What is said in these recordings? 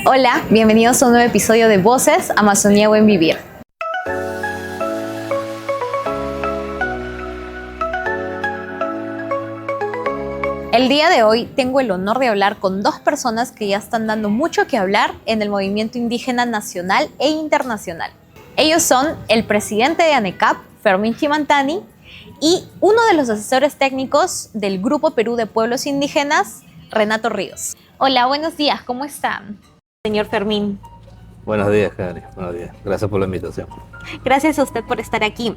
Hola, bienvenidos a un nuevo episodio de Voces, Amazonía Buen Vivir. El día de hoy tengo el honor de hablar con dos personas que ya están dando mucho que hablar en el movimiento indígena nacional e internacional. Ellos son el presidente de ANECAP, Fermín Chimantani, y uno de los asesores técnicos del Grupo Perú de Pueblos Indígenas, Renato Ríos. Hola, buenos días, ¿cómo están, señor Fermín? Buenos días, Cari. Buenos días. Gracias por la invitación. Gracias a usted por estar aquí.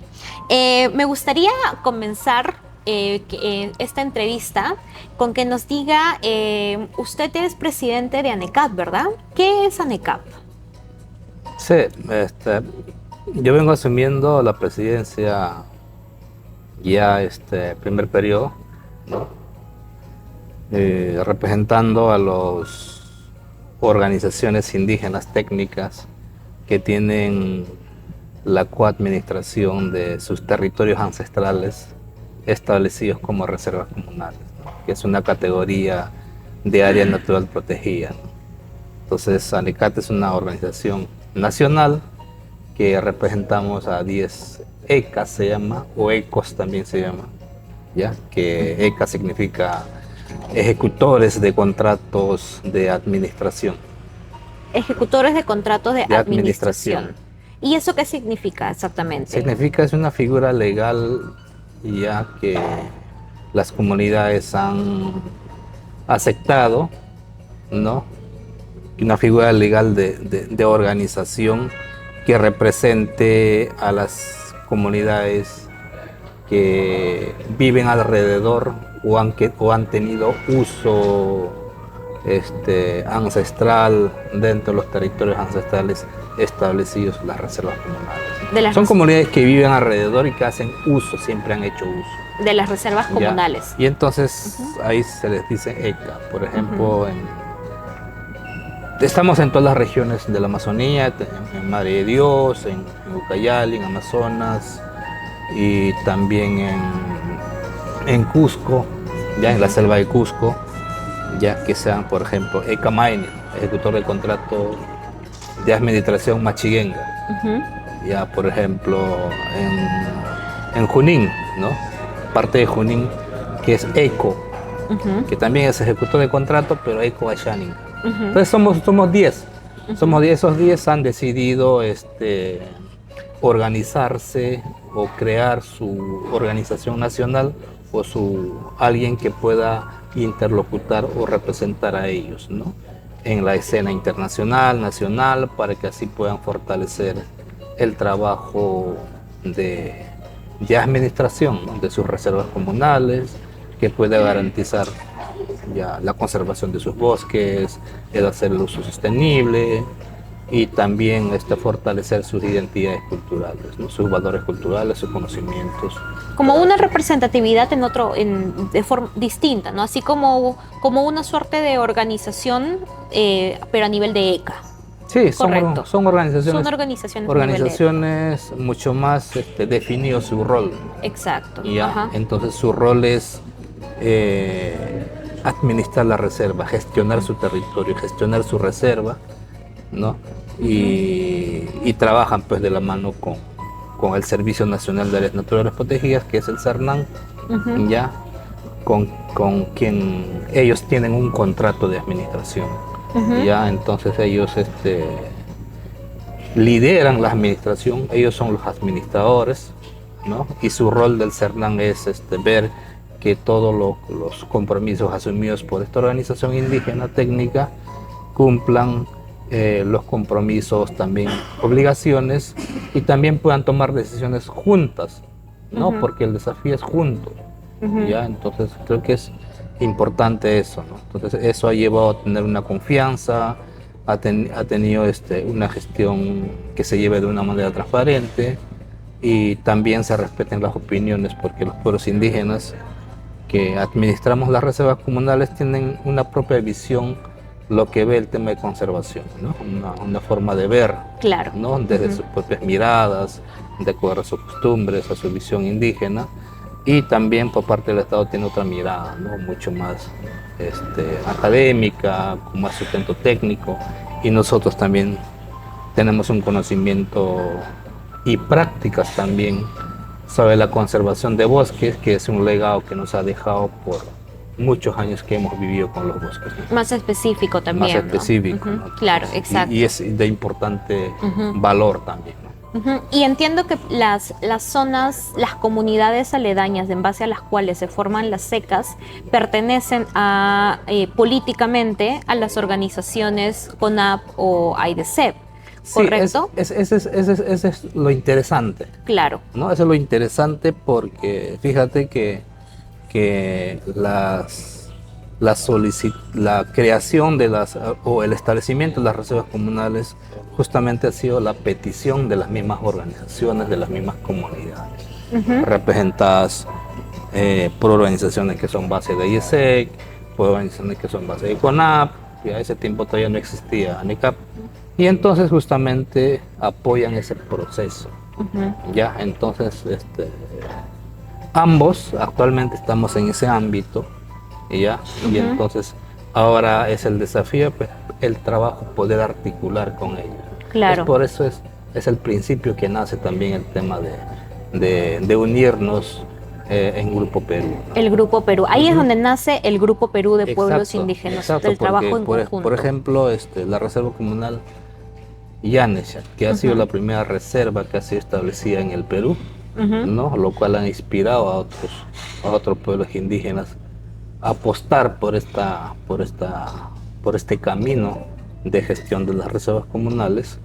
Me gustaría comenzar esta entrevista con que nos diga, usted es presidente de ANECAP, ¿verdad? ¿Qué es ANECAP? Sí, yo vengo asumiendo la presidencia ya primer periodo, ¿no? Representando a las organizaciones indígenas técnicas que tienen la coadministración de sus territorios ancestrales establecidos como reservas comunales, ¿no? Que es una categoría de área natural protegida, ¿no? Entonces, ANECAP es una organización nacional que representamos a 10 ECAS, se llama, o ECOS también se llama, ¿ya? Que ECA significa ejecutores de contratos de administración. Ejecutores de contratos de administración. ¿Y eso qué significa exactamente? Significa, es una figura legal ya que las comunidades han aceptado, ¿no? Una figura legal de organización que represente a las comunidades que viven alrededor o han tenido uso ancestral dentro de los territorios ancestrales establecidos en las reservas comunales. Son comunidades que viven alrededor y que hacen uso, siempre han hecho uso. De las reservas comunales. Y entonces ahí se les dice ECA. Por ejemplo, estamos en todas las regiones de la Amazonía, en Madre de Dios, en Ucayali, en Amazonas, y también en Cusco, ya en la selva de Cusco, ya que sean, por ejemplo, ECA Maine, ejecutor de contrato de administración Machiguenga, ya por ejemplo en Junín, ¿no? Parte de Junín, que es ECO, que también es ejecutor de contrato, pero ECO Ashanin. Entonces somos 10. Somos 10, esos 10 han decidido organizarse o crear su organización nacional o alguien que pueda interlocutar o representar a ellos, ¿no? En la escena internacional, nacional, para que así puedan fortalecer el trabajo de administración, ¿no? De sus reservas comunales, que pueda garantizar ya la conservación de sus bosques, el hacer el uso sostenible y también fortalecer sus identidades culturales, ¿no? Sus valores culturales, sus conocimientos. Como una representatividad de forma distinta, ¿no? Así como una suerte de organización, pero a nivel de ECA. Sí, son organizaciones. Son organizaciones mucho más definido su rol. Exacto. Entonces su rol es administrar la reserva, gestionar su territorio, gestionar su reserva, ¿no? Y trabajan pues de la mano con el Servicio Nacional de Áreas Naturales Protegidas, que es el CERNAN, ya con quien ellos tienen un contrato de administración. Ya entonces ellos lideran la administración, ellos son los administradores, ¿no? Y su rol del CERNAN es ver que todos los compromisos asumidos por esta organización indígena técnica cumplan los compromisos, también obligaciones, y también puedan tomar decisiones juntas, ¿no? Porque el desafío es junto, ¿ya? Entonces creo que es importante eso, ¿no? Entonces eso ha llevado a tener una confianza, ha tenido una gestión que se lleve de una manera transparente y también se respeten las opiniones, porque los pueblos indígenas que administramos las reservas comunales tienen una propia visión, lo que ve el tema de conservación, ¿no? Una forma de ver, claro, ¿no? Desde sus propias miradas, de acuerdo a sus costumbres, a su visión indígena, y también por parte del Estado tiene otra mirada, ¿no? Mucho más académica, con más sustento técnico, y nosotros también tenemos un conocimiento y prácticas también sobre la conservación de bosques, que es un legado que nos ha dejado por muchos años que hemos vivido con los bosques, ¿no? Más específico también. Más específico, ¿no? ¿no? Claro, exacto. Y es de importante valor también, ¿no? Y entiendo que las zonas, las comunidades aledañas en base a las cuales se forman las secas pertenecen a políticamente a las organizaciones CONAP o AIDESEP, ¿correcto? Sí, ese es lo interesante. Claro. ¿No? Eso es lo interesante porque fíjate que la creación de o el establecimiento de las reservas comunales justamente ha sido la petición de las mismas organizaciones, de las mismas comunidades, representadas por organizaciones que son base de IESEC, por organizaciones que son base de CONAP, y a ese tiempo todavía no existía ANECAP, y entonces justamente apoyan ese proceso. Ya, entonces ambos actualmente estamos en ese ámbito, ¿ya? Y entonces ahora es el desafío, pues, el trabajo, poder articular con ellos. Claro. Por eso es el principio que nace también el tema de unirnos en Grupo Perú, ¿no? El Grupo Perú. Ahí es donde nace el Grupo Perú de Pueblos Exacto, Indígenas, exacto, del trabajo en porque, conjunto. por ejemplo, la Reserva Comunal Yanesha, que ha sido la primera reserva que ha sido establecida en el Perú, ¿no? Lo cual ha inspirado a otros pueblos indígenas a apostar por este camino de gestión de las reservas comunales.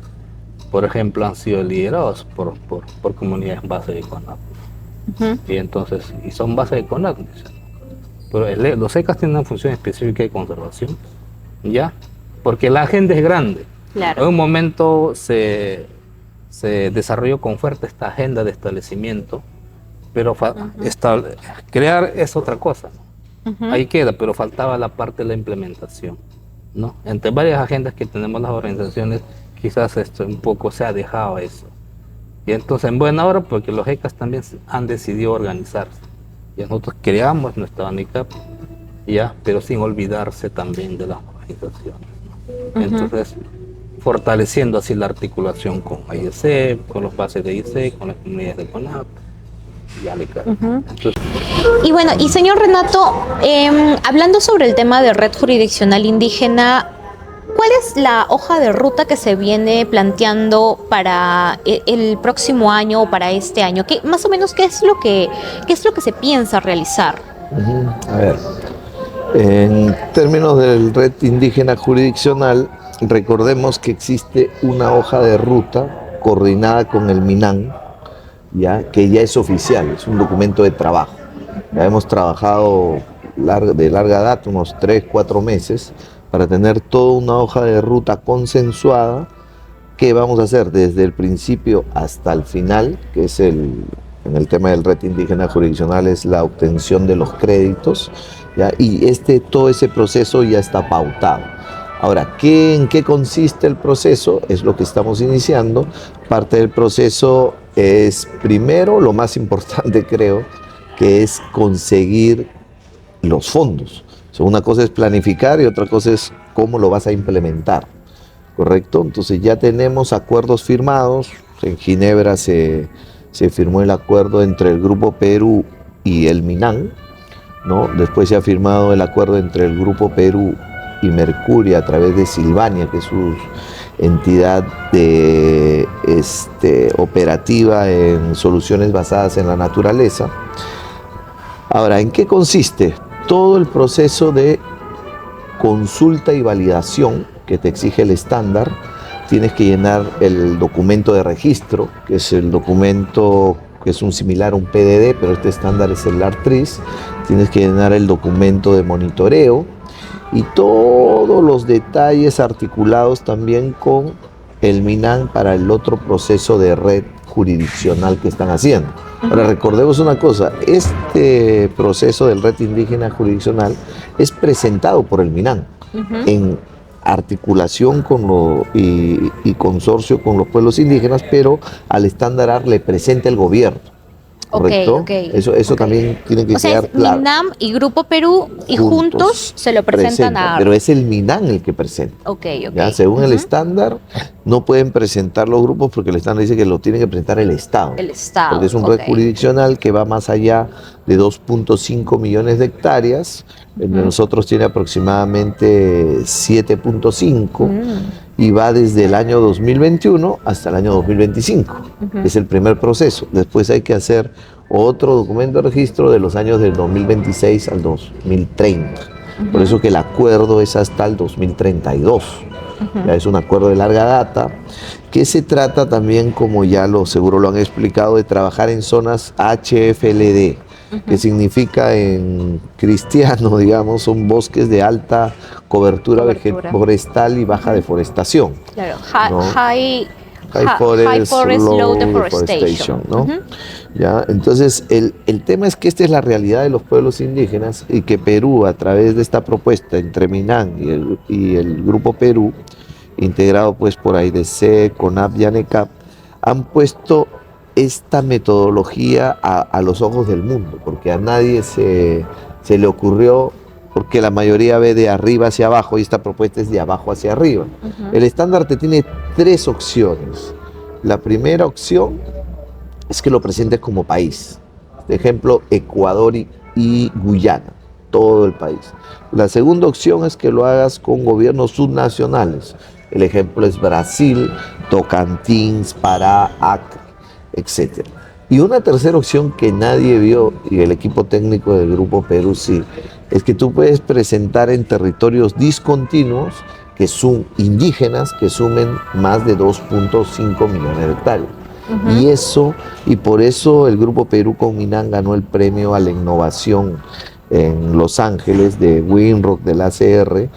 Por ejemplo, han sido liderados por comunidades base de CONAP. Y entonces, y son base de CONAP, pero los ECAS tienen una función específica de conservación, ¿ya? Porque la agenda es grande. Claro. En un momento se desarrolló con fuerza esta agenda de establecimiento, pero crear es otra cosa, ¿no? Ahí queda, pero faltaba la parte de la implementación, ¿no? Entre varias agendas que tenemos las organizaciones, quizás un poco se ha dejado eso. Y entonces, en buena hora, porque los ECAS también han decidido organizarse. Y nosotros creamos nuestra ANICAP, ya, pero sin olvidarse también de las organizaciones, ¿no? Entonces, fortaleciendo así la articulación con IESEP, con los bases de IESEP, con las comunidades de CONAP y ANICAP. Entonces, Y bueno, y señor Renato, hablando sobre el tema de red jurisdiccional indígena, ¿cuál es la hoja de ruta que se viene planteando para el próximo año o para este año? Más o menos, ¿qué es lo que se piensa realizar? A ver, en términos del red indígena jurisdiccional, recordemos que existe una hoja de ruta coordinada con el MINAN, ¿ya? Que ya es oficial, es un documento de trabajo. Ya hemos trabajado de larga data, unos 3-4 meses, para tener toda una hoja de ruta consensuada que vamos a hacer desde el principio hasta el final, que es en el tema del red indígena jurisdiccional es la obtención de los créditos, ¿ya? Y todo ese proceso ya está pautado. Ahora, ¿en qué consiste el proceso? Es lo que estamos iniciando. Parte del proceso es, primero, lo más importante creo, que es conseguir los fondos. O sea, una cosa es planificar y otra cosa es cómo lo vas a implementar, ¿correcto? Entonces ya tenemos acuerdos firmados. En Ginebra se firmó el acuerdo entre el Grupo Perú y el MINAN, ¿no? Después se ha firmado el acuerdo entre el Grupo Perú y Mercuria a través de Silvania, que es su entidad operativa en soluciones basadas en la naturaleza. Ahora, ¿en qué consiste? Todo el proceso de consulta y validación que te exige el estándar. Tienes que llenar el documento de registro, que es el documento que es un similar a un PDD, pero este estándar es el ARTRIS. Tienes que llenar el documento de monitoreo y todos los detalles articulados también con el MINAN para el otro proceso de red jurisdiccional que están haciendo. Ahora recordemos una cosa, este proceso del red indígena jurisdiccional es presentado por el MINAN en articulación y consorcio con los pueblos indígenas, pero al estándar le presenta el gobierno. ¿correcto? ok, Eso ok. también tiene que O sea, quedar es claro. MINAM y Grupo Perú y juntos se lo presentan a Pero es el MINAN el que presenta. Ok, ok. ¿Ya? Según el Ujú. estándar, no pueden presentar los grupos porque el estándar dice que lo tiene que presentar el Estado. El Estado. Porque es un red jurisdiccional que va más allá de 2.5 millones de hectáreas. El de nosotros tiene aproximadamente 7.5 y va desde el año 2021 hasta el año 2025. Es el primer proceso. Después hay que hacer otro documento de registro de los años del 2026 al 2030. Por eso que el acuerdo es hasta el 2032. Ya es un acuerdo de larga data, que se trata también, como ya seguro lo han explicado, de trabajar en zonas HFLD, que significa en cristiano, digamos, son bosques de alta cobertura. Forestal y baja deforestación. Claro, ¿no? High Forest, Low Deforestation. ¿no? ¿Ya? Entonces, el tema es que esta es la realidad de los pueblos indígenas y que Perú, a través de esta propuesta entre MINAN y el Grupo Perú, integrado pues por AIDC, CONAP y ANECAP, han puesto esta metodología a los ojos del mundo, porque a nadie se le ocurrió, porque la mayoría ve de arriba hacia abajo y esta propuesta es de abajo hacia arriba. El estándar te tiene 3 opciones. La primera opción es que lo presentes como país. Por ejemplo, Ecuador y Guyana, todo el país. La segunda opción es que lo hagas con gobiernos subnacionales. El ejemplo es Brasil, Tocantins, Pará, Acre, etc. Y una tercera opción que nadie vio, y el equipo técnico del Grupo Perú sí, es que tú puedes presentar en territorios discontinuos que son indígenas, que sumen más de 2.5 millones de hectáreas. Y por eso el Grupo Perú con MINAN ganó el premio a la innovación en Los Ángeles de Winrock del ACR,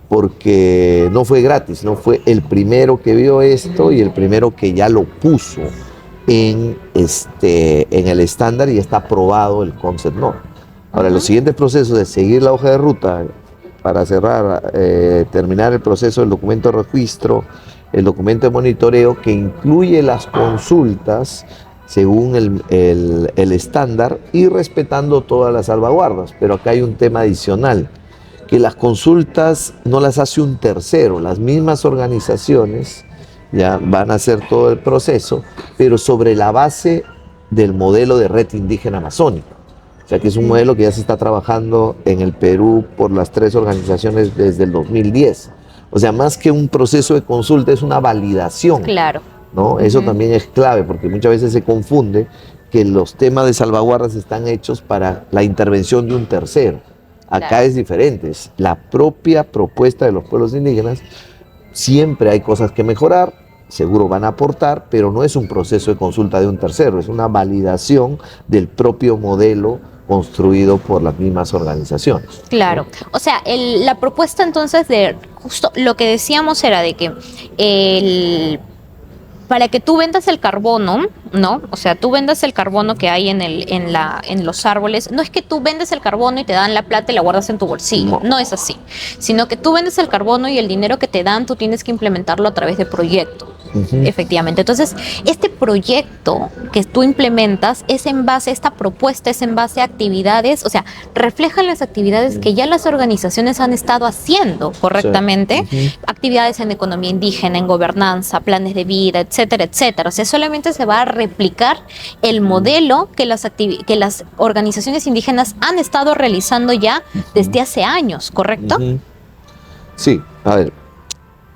porque no fue gratis, no fue el primero que vio esto y el primero que ya lo puso en el estándar y está aprobado el Concept Note. Ahora, los siguientes procesos de seguir la hoja de ruta para cerrar, terminar el proceso del documento de registro, el documento de monitoreo que incluye las consultas según el estándar y respetando todas las salvaguardas. Pero acá hay un tema adicional, que las consultas no las hace un tercero, las mismas organizaciones ya van a hacer todo el proceso, pero sobre la base del modelo de red indígena amazónica. O sea que es un modelo que ya se está trabajando en el Perú por las 3 organizaciones desde el 2010. O sea, más que un proceso de consulta, es una validación. Claro. ¿No? Eso también es clave, porque muchas veces se confunde que los temas de salvaguardas están hechos para la intervención de un tercero. Acá es diferente, es la propia propuesta de los pueblos indígenas. Siempre hay cosas que mejorar, seguro van a aportar, pero no es un proceso de consulta de un tercero, es una validación del propio modelo construido por las mismas organizaciones. Claro, o sea, la propuesta entonces de justo lo que decíamos era de que para que tú vendas el carbono, ¿no? O sea, tú vendas el carbono que hay en los árboles. No es que tú vendes el carbono y te dan la plata y la guardas en tu bolsillo. No es así. Sino que tú vendes el carbono y el dinero que te dan, tú tienes que implementarlo a través de proyectos. Efectivamente. Entonces, este proyecto que tú implementas es en base, esta propuesta es en base a actividades, o sea, reflejan las actividades que ya las organizaciones han estado haciendo correctamente, actividades en economía indígena, en gobernanza, planes de vida, etcétera, etcétera. O sea, solamente se va a replicar el modelo que las organizaciones indígenas han estado realizando ya desde hace años, ¿correcto? Sí, a ver.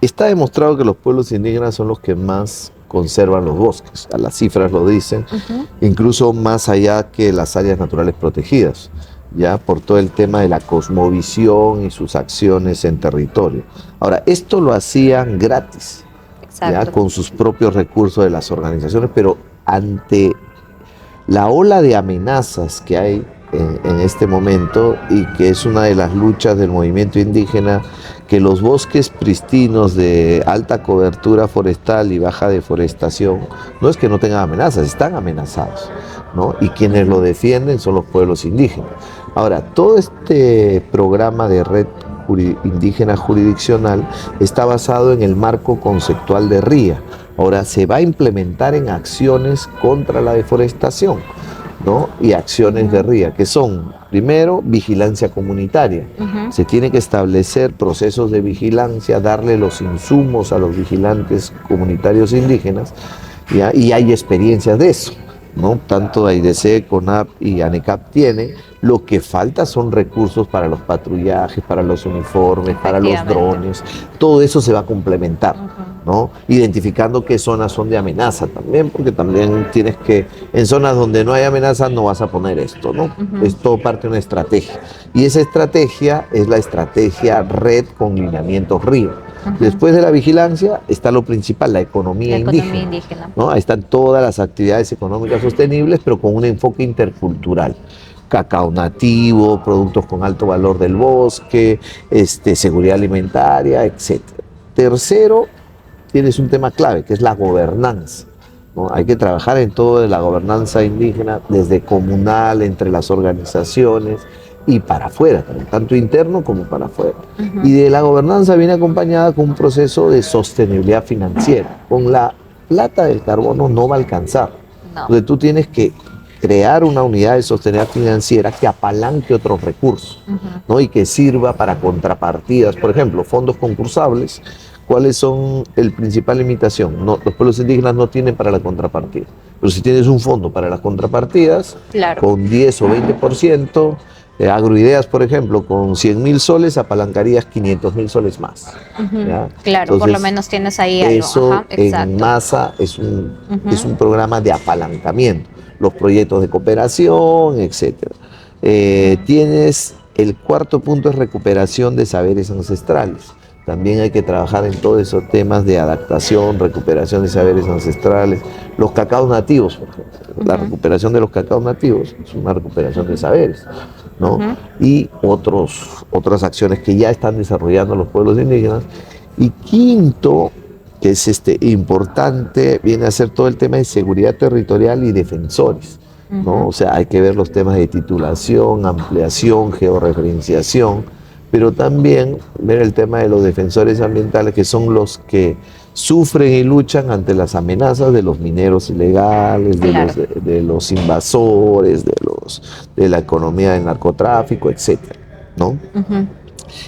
Está demostrado que los pueblos indígenas son los que más conservan los bosques. Las cifras lo dicen, incluso más allá que las áreas naturales protegidas, ya por todo el tema de la cosmovisión y sus acciones en territorio. Ahora, esto lo hacían gratis, ya con sus propios recursos de las organizaciones, pero ante la ola de amenazas que hay en este momento y que es una de las luchas del movimiento indígena, que los bosques pristinos de alta cobertura forestal y baja deforestación, no es que no tengan amenazas, están amenazados, ¿no? Y quienes lo defienden son los pueblos indígenas. Ahora, todo este programa de red indígena jurisdiccional está basado en el marco conceptual de RIA. Ahora se va a implementar en acciones contra la deforestación. ¿no? Y acciones de RIA, que son, primero, vigilancia comunitaria. Se tiene que establecer procesos de vigilancia, darle los insumos a los vigilantes comunitarios indígenas, ¿ya? Y hay experiencias de eso, ¿no? Tanto AIDC, CONAP y ANECAP tienen. Lo que falta son recursos para los patrullajes, para los uniformes, para los drones. Todo eso se va a complementar, ¿no? Identificando qué zonas son de amenaza también, porque también tienes que, en zonas donde no hay amenaza no vas a poner esto, ¿no? Es todo parte de una estrategia. Y esa estrategia es la estrategia red con lineamientos RIO. Después de la vigilancia está lo principal, la economía indígena, ¿no? Ahí están todas las actividades económicas sostenibles, pero con un enfoque intercultural. Cacao nativo, productos con alto valor del bosque, seguridad alimentaria, etc. Tercero, tienes un tema clave, que es la gobernanza, ¿no? Hay que trabajar en todo de la gobernanza indígena, desde comunal, entre las organizaciones y para afuera, tanto interno como para afuera. Y de la gobernanza viene acompañada con un proceso de sostenibilidad financiera. Con la plata del carbono no va a alcanzar. Entonces tú tienes que crear una unidad de sostenibilidad financiera que apalanque otros recursos, ¿no? Y que sirva para contrapartidas. Por ejemplo, fondos concursables. ¿Cuáles son la principal limitación? No, los pueblos indígenas no tienen para la contrapartida. Pero si tienes un fondo para las contrapartidas, con 10 o 20%, Agroideas, por ejemplo, con 100.000 soles apalancarías 500.000 soles más. Claro, entonces, por lo menos tienes ahí algo. Eso en masa es un programa de apalancamiento. Los proyectos de cooperación, etc. Tienes el cuarto punto, es recuperación de saberes ancestrales. También hay que trabajar en todos esos temas de adaptación, recuperación de saberes ancestrales. Los cacaos nativos, por ejemplo. La recuperación de los cacaos nativos es una recuperación de saberes, ¿no? Y otras acciones que ya están desarrollando los pueblos indígenas. Y quinto, que es importante, viene a ser todo el tema de seguridad territorial y defensores, ¿no? O sea, hay que ver los temas de titulación, ampliación, georreferenciación, pero también ver el tema de los defensores ambientales, que son los que sufren y luchan ante las amenazas de los mineros ilegales, de los invasores, de la economía del narcotráfico, etcétera, ¿no?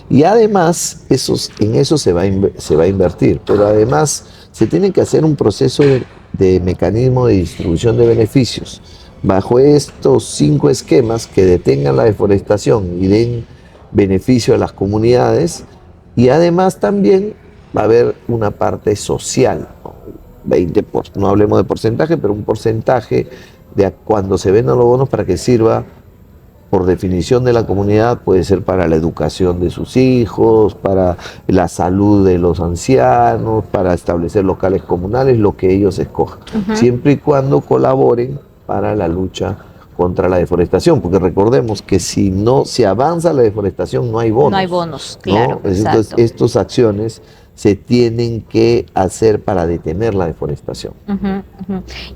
Y además, en eso se va a invertir, pero además se tiene que hacer un proceso de mecanismo de distribución de beneficios bajo estos 5 esquemas que detengan la deforestación y den beneficio a las comunidades, y además también va a haber una parte social, ¿no? No hablemos de porcentaje, pero un porcentaje de cuando se vendan los bonos para que sirva, por definición de la comunidad, puede ser para la educación de sus hijos, para la salud de los ancianos, para establecer locales comunales, lo que ellos escojan, siempre y cuando colaboren para la lucha contra la deforestación, porque recordemos que si no se avanza la deforestación no hay bonos. No hay bonos, claro. ¿No? Entonces, estas acciones se tienen que hacer para detener la deforestación.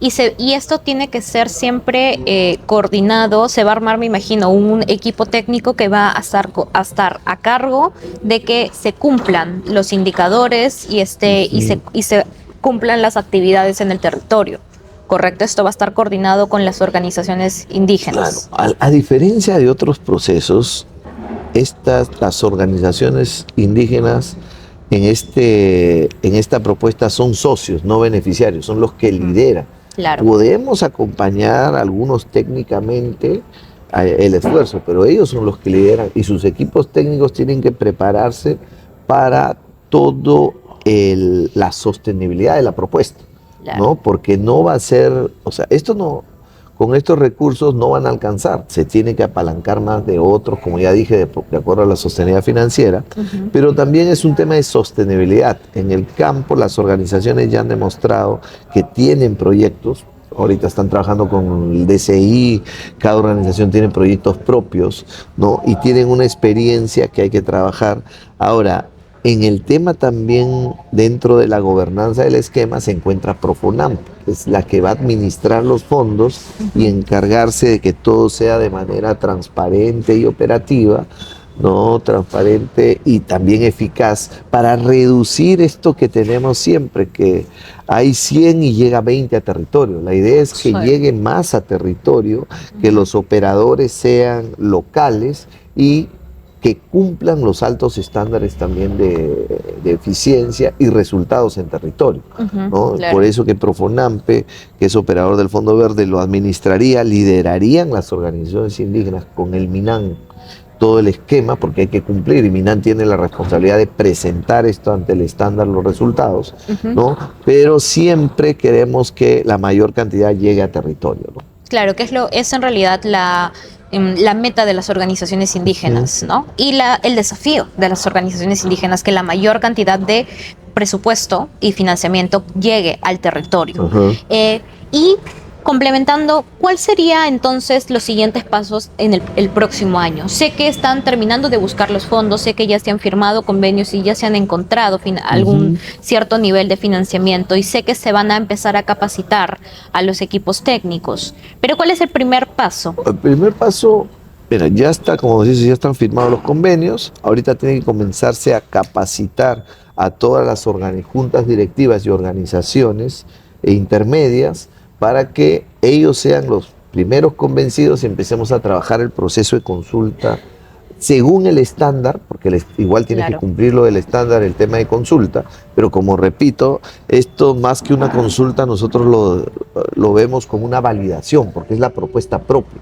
Y esto tiene que ser siempre coordinado. Se va a armar, me imagino, un equipo técnico que va a estar a cargo de que se cumplan los indicadores y se cumplan las actividades en el territorio. ¿Correcto? Esto va a estar coordinado con las organizaciones indígenas. Claro, a diferencia de otros procesos, las organizaciones indígenas en esta propuesta son socios, no beneficiarios, son los que lideran. Claro. Podemos acompañar a algunos técnicamente el esfuerzo, pero ellos son los que lideran y sus equipos técnicos tienen que prepararse para todo la sostenibilidad de la propuesta. Claro. ¿No? Porque no va a ser, o sea, con estos recursos no van a alcanzar, se tiene que apalancar más de otros, como ya dije, de acuerdo a la sostenibilidad financiera, pero también es un tema de sostenibilidad. En el campo las organizaciones ya han demostrado que tienen proyectos, ahorita están trabajando con el DCI, cada organización tiene proyectos propios, ¿no? Y tienen una experiencia que hay que trabajar. Ahora, en el tema también, dentro de la gobernanza del esquema, se encuentra Profonam, que es la que va a administrar los fondos y encargarse de que todo sea de manera transparente y operativa, ¿no? Transparente y también eficaz para reducir esto que tenemos siempre, que hay 100 y llega 20 a territorio. La idea es que Sí. llegue más a territorio, que los operadores sean locales y que cumplan los altos estándares también de eficiencia y resultados en territorio, ¿no? Claro. Por eso que Profonampe, que es operador del Fondo Verde, lo administraría, liderarían las organizaciones indígenas con el MINAN todo el esquema, porque hay que cumplir, y MINAN tiene la responsabilidad de presentar esto ante el estándar, los resultados, ¿no? Pero siempre queremos que la mayor cantidad llegue a territorio, ¿no? Claro, que es en realidad la meta de las organizaciones indígenas, ¿no? Y el desafío de las organizaciones indígenas, que la mayor cantidad de presupuesto y financiamiento llegue al territorio. Y complementando, ¿cuál sería entonces los siguientes pasos en el próximo año? Sé que están terminando de buscar los fondos, sé que ya se han firmado convenios y ya se han encontrado algún cierto nivel de financiamiento, y sé que se van a empezar a capacitar a los equipos técnicos. Pero ¿cuál es el primer paso? El primer paso, mira, ya está, como dices, ya están firmados los convenios. Ahorita tiene que comenzarse a capacitar a todas las juntas directivas y organizaciones intermedias para que ellos sean los primeros convencidos y empecemos a trabajar el proceso de consulta según el estándar, porque igual tienes que cumplir lo del estándar, el tema de consulta, pero como repito, esto más que una consulta nosotros lo vemos como una validación, porque es la propuesta propia,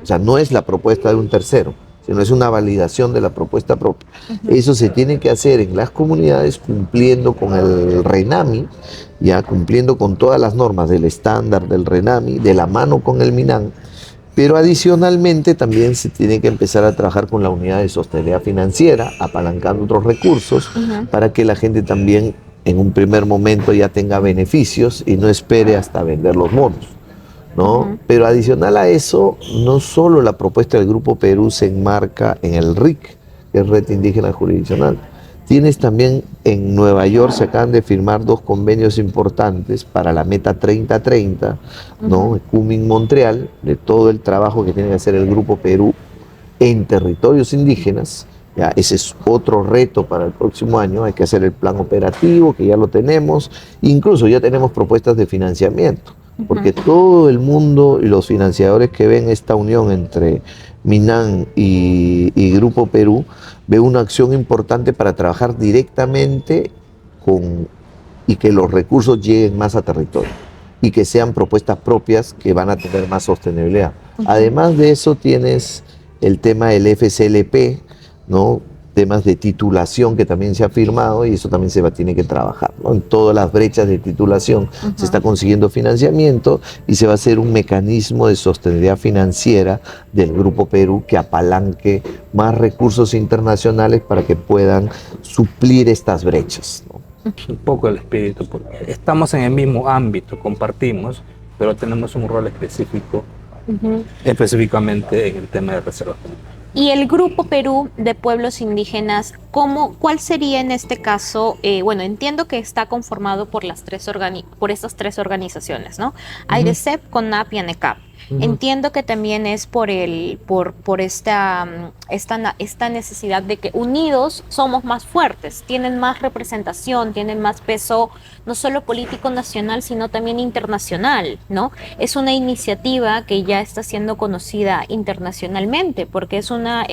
o sea, no es la propuesta de un tercero, sino es una validación de la propuesta propia. Eso se tiene que hacer en las comunidades cumpliendo con el RENAMI, ya cumpliendo con todas las normas del estándar del RENAMI, de la mano con el MINAN, pero adicionalmente también se tiene que empezar a trabajar con la unidad de sostenibilidad financiera, apalancando otros recursos, para que la gente también en un primer momento ya tenga beneficios y no espere hasta vender los bonos, ¿no? Pero adicional a eso, no solo la propuesta del Grupo Perú se enmarca en el RIC, que es Red Indígena Jurisdiccional. Tienes también en Nueva York, se acaban de firmar 2 convenios importantes para la meta 30-30, ¿no? Cumming Montreal, de todo el trabajo que tiene que hacer el Grupo Perú en territorios indígenas. Ya, ese es otro reto para el próximo año. Hay que hacer el plan operativo, que ya lo tenemos. Incluso ya tenemos propuestas de financiamiento, porque todo el mundo y los financiadores que ven esta unión entre MINAN y Grupo Perú ve una acción importante para trabajar directamente y que los recursos lleguen más a territorio y que sean propuestas propias que van a tener más sostenibilidad. Además de eso tienes el tema del FCLP, ¿no? Temas de titulación que también se ha firmado, y eso también tiene que trabajar, ¿no? En todas las brechas de titulación se está consiguiendo financiamiento y se va a hacer un mecanismo de sostenibilidad financiera del Grupo Perú que apalanque más recursos internacionales para que puedan suplir estas brechas, ¿no? Un poco el espíritu, porque estamos en el mismo ámbito, compartimos, pero tenemos un rol específico, específicamente en el tema de reserva. Y el Grupo Perú de Pueblos Indígenas, ¿cuál sería en este caso? Bueno, entiendo que está conformado por estas 3 organizaciones, ¿no? AIRECEP, CONAP y ANECAP. Entiendo que también es por esta necesidad de que unidos somos más fuertes, tienen más representación, tienen más peso, no solo político nacional, sino también internacional, ¿no? Es una iniciativa que ya está siendo conocida internacionalmente, porque es una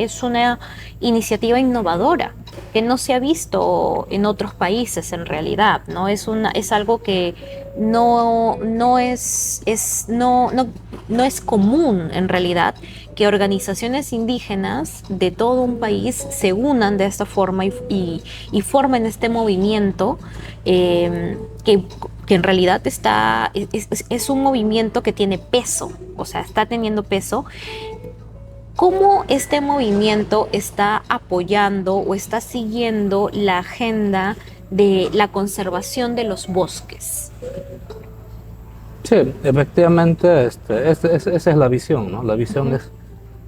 iniciativa innovadora que no se ha visto en otros países en realidad, ¿no? Es algo que no es común en realidad, que organizaciones indígenas de todo un país se unan de esta forma y formen este movimiento que en realidad es un movimiento que tiene peso, o sea, está teniendo peso. ¿Cómo este movimiento está apoyando o está siguiendo la agenda de la conservación de los bosques? Sí, efectivamente, esa es la visión, ¿no? La visión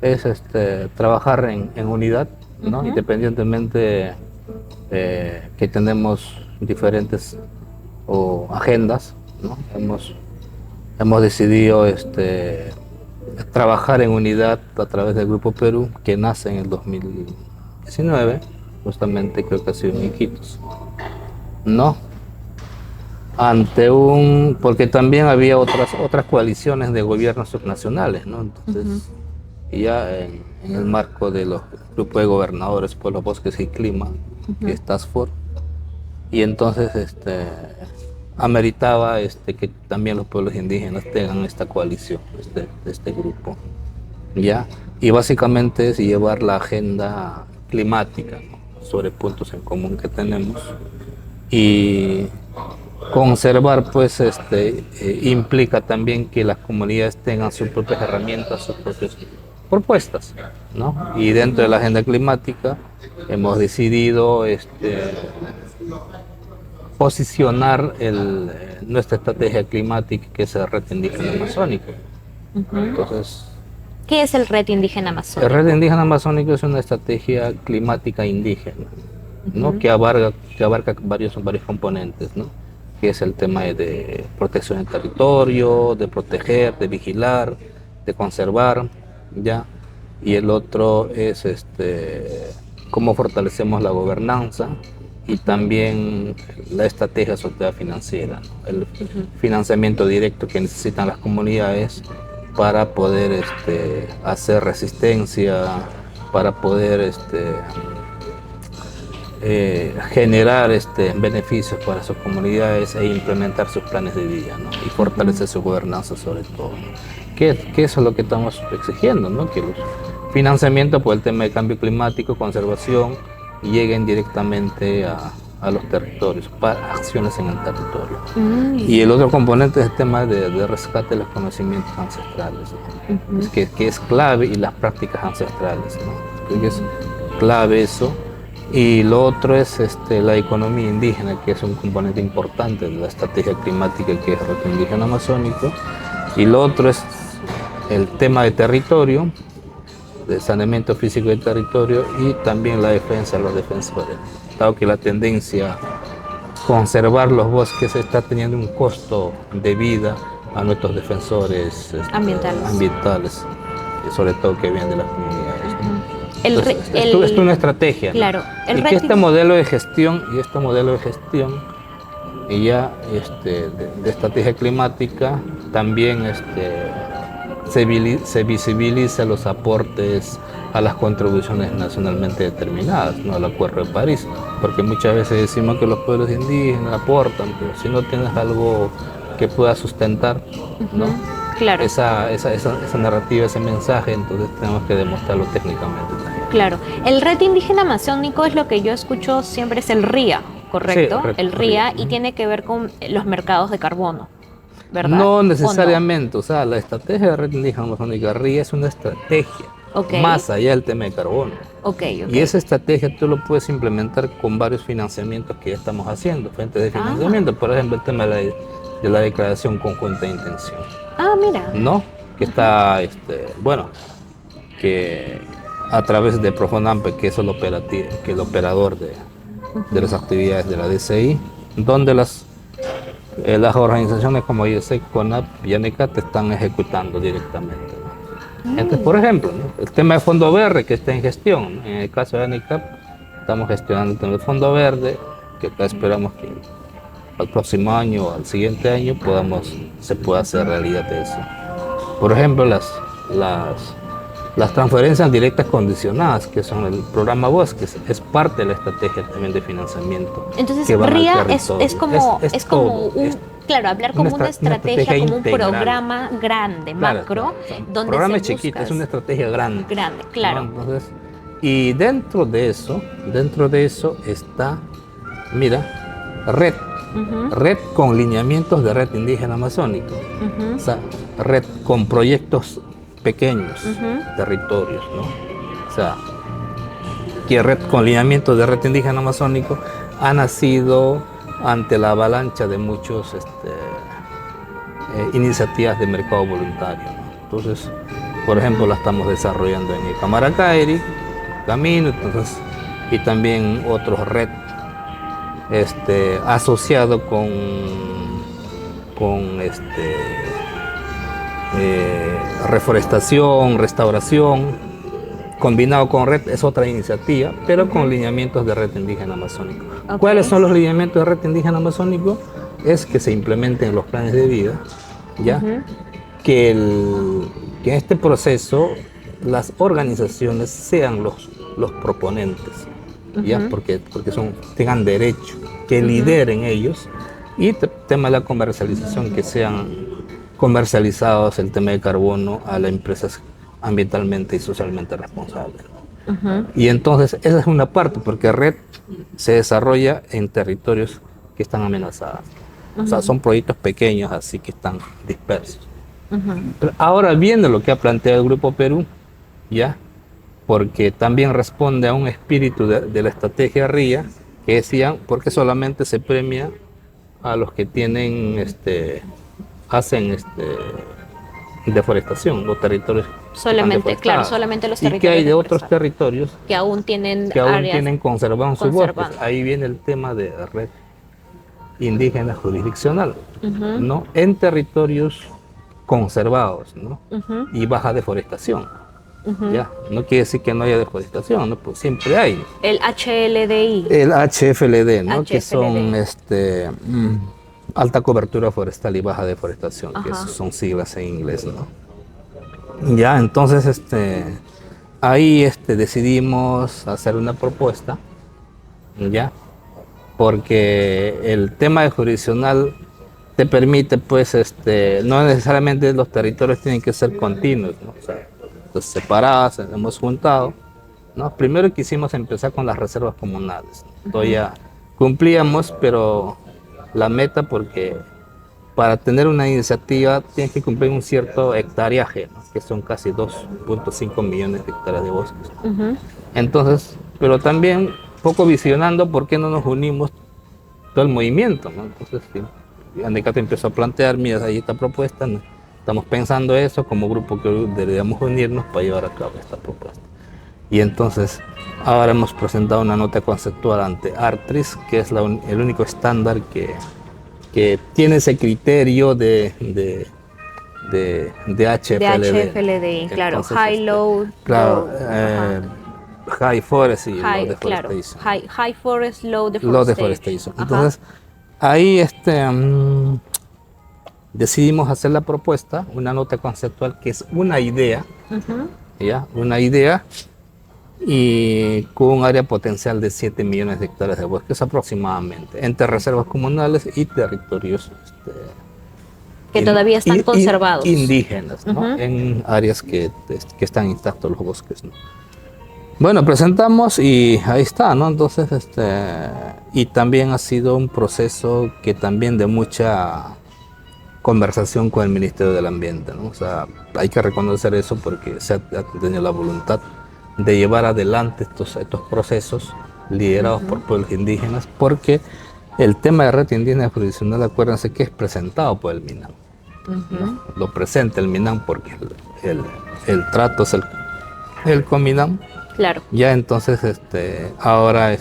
es trabajar en unidad, ¿no? Independientemente que tenemos diferentes agendas, ¿no? Hemos decidido trabajar en unidad a través del Grupo Perú, que nace en 2019, justamente creo que ha sido en Iquitos, ¿no? Porque también había otras coaliciones de gobiernos subnacionales, ¿no? Entonces, y ya en el marco de los grupos de gobernadores por los bosques y clima, que es Task Force, y entonces ameritaba que también los pueblos indígenas tengan esta coalición, este grupo, ¿ya? Y básicamente es llevar la agenda climática, ¿no? Sobre puntos en común que tenemos, y conservar, pues, implica también que las comunidades tengan sus propias herramientas, sus propias propuestas, ¿no? Y dentro de la agenda climática hemos decidido posicionar nuestra estrategia climática, que es el Reto Indígena Amazónico. Entonces, ¿qué es el Reto Indígena el Amazónico? Reto Indígena Amazónico es una estrategia climática indígena, ¿no? Que abarca varios componentes, ¿no? Que es el tema de protección del territorio, de proteger, de vigilar, de conservar, ¿ya? Y el otro es cómo fortalecemos la gobernanza y también la estrategia social financiera, ¿no? El financiamiento directo que necesitan las comunidades para poder hacer resistencia, para poder generar beneficios para sus comunidades e implementar sus planes de vida, ¿no? Y fortalecer su gobernanza sobre todo, ¿no? Que eso es lo que estamos exigiendo, ¿no? Que los financiamientos por el tema de cambio climático, conservación, lleguen directamente a los territorios, para acciones en el territorio. Y el otro componente es el tema de rescate de los conocimientos ancestrales, ¿no? que es clave, y las prácticas ancestrales, ¿no? Creo que es clave eso. Y lo otro es la economía indígena, que es un componente importante de la estrategia climática, que es el Reto Indígena Amazónico. Y lo otro es el tema de territorio, de saneamiento físico del territorio, y también la defensa de los defensores, dado que la tendencia a conservar los bosques está teniendo un costo de vida a nuestros defensores ambientales, y sobre todo que vienen de las comunidades, ¿no? Entonces, esto es una estrategia, ¿no? Claro, y que este modelo de gestión y ya de estrategia climática también se visibiliza los aportes a las contribuciones nacionalmente determinadas, ¿no? Al Acuerdo de París, porque muchas veces decimos que los pueblos indígenas aportan, pero si no tienes algo que pueda sustentar, ¿no? Claro. Esa narrativa, ese mensaje, entonces tenemos que demostrarlo técnicamente también. Claro. El Reto Indígena Amazónico es lo que yo escucho siempre, es el RIA, ¿correcto? Sí, el RIA, y tiene que ver con los mercados de carbono, ¿verdad? No necesariamente, o sea, la estrategia de Red Indígena Amazónica RIA es una estrategia más allá del tema de carbono. Y esa estrategia tú lo puedes implementar con varios financiamientos que ya estamos haciendo, fuentes de financiamiento, por ejemplo, el tema de la declaración conjunta de intención. Mira. ¿No? Que está, que a través de Profonampe, que es el operador de las actividades de la DCI, donde las organizaciones como IESEC, CONAP y ANECAT están ejecutando directamente, ¿no? Entonces, por ejemplo, ¿no? El tema de Fondo Verde, que está en gestión, ¿no? En el caso de ANECAP, estamos gestionando el tema del Fondo Verde, que acá esperamos que al próximo año o al siguiente año se pueda hacer realidad eso. Por ejemplo, las transferencias directas condicionadas, que son el programa Bosques, es parte de la estrategia también de financiamiento. Entonces, RIA es como hablar como una estrategia, como un programa grande, macro. El programa es chiquito, es una estrategia grande. Claro. ¿No? Entonces, y dentro de eso está, mira, red con lineamientos de Red Indígena Amazónico, o sea, red con proyectos pequeños, territorios, ¿no? O sea, que red con lineamientos de Red Indígena Amazónico ha nacido ante la avalancha de muchos iniciativas de mercado voluntario, ¿no? Entonces, por ejemplo, la estamos desarrollando en Icamaracairi, Camino, entonces, y también otros red asociado con reforestación, restauración, combinado con red es otra iniciativa, pero con lineamientos de red indígena amazónico. Ok. ¿Cuáles son los lineamientos de red indígena amazónico? Es que se implementen los planes de vida, ¿ya? Ujú. Que en este proceso las organizaciones sean los proponentes, ¿ya? Ujú. Porque tengan derecho, que lideren ellos, y tema de la comercialización, que sean comercializados el tema de carbono a las empresas ambientalmente y socialmente responsables. Ujú. Y entonces esa es una parte, porque red se desarrolla en territorios que están amenazados. O sea, son proyectos pequeños, así que están dispersos. Ujú. Pero ahora viene lo que ha planteado el Grupo Perú, ¿ya? Porque también responde a un espíritu de la estrategia RIA, que decían, ¿por qué solamente se premia a los que tienen, hacen deforestación, los territorios que están Solamente, claro, deforestados? solamente los ¿Y qué hay territorios de otros deforestados territorios que aún tienen que aún áreas tienen conservado sus bosques? conservando. Ahí viene el tema de red indígena jurisdiccional, Ujú. ¿no? En territorios conservados, ¿no? Ujú. Y baja deforestación, Ujú. ¿ya? No quiere decir que no haya deforestación, ¿no? Pues siempre hay. El HLDI. El HFLD, ¿no? Que HFLD. son alta cobertura forestal y baja deforestación, que Ajá. son siglas en inglés, ¿no? Ya, entonces ahí decidimos hacer una propuesta, ¿ya? Porque el tema de jurisdiccional te permite, pues, no necesariamente los territorios tienen que ser continuos, ¿no? O sea, los separados, hemos juntado, ¿no? Primero quisimos empezar con las reservas comunales, ¿no? Todavía cumplíamos, pero la meta, porque para tener una iniciativa tienes que cumplir un cierto hectareaje, ¿no? Que son casi 2.5 millones de hectáreas de bosques. Ujú. Entonces, pero también poco visionando por qué no nos unimos todo el movimiento, ¿no? Entonces, sí, Andecate empezó a plantear, mira, ahí esta propuesta, ¿no? Estamos pensando eso, como grupo que deberíamos unirnos para llevar a cabo esta propuesta. Y entonces, ahora hemos presentado una nota conceptual ante Artris, que es el único estándar que tiene ese criterio de HFLD. De HFLDI, claro. Entonces, High, low, claro, low. Ajá. High Forest y High, Low claro. Deforestation. High forest, low Low deforestation. Deforestation. Ajá. Entonces, ahí decidimos hacer la propuesta, una nota conceptual que es una idea, Ujú. ¿ya? Una idea, y con un área potencial de 7 millones de hectáreas de bosques aproximadamente, entre reservas comunales y territorios Que todavía están conservados. indígenas, ¿no? Ujú. En áreas que están intactos los bosques, ¿no? Bueno, presentamos y ahí está, ¿no? Entonces, y también ha sido un proceso que también de mucha conversación con el Ministerio del Ambiente, ¿no? O sea, hay que reconocer eso, porque se ha tenido la voluntad de llevar adelante estos procesos liderados por pueblos indígenas, porque el tema de red indígena jurisdiccional, acuérdense que es presentado por el MINAM, Ujú. ¿no? Lo presenta el MINAM porque el trato es el COMINAM. Claro. Ya entonces, ahora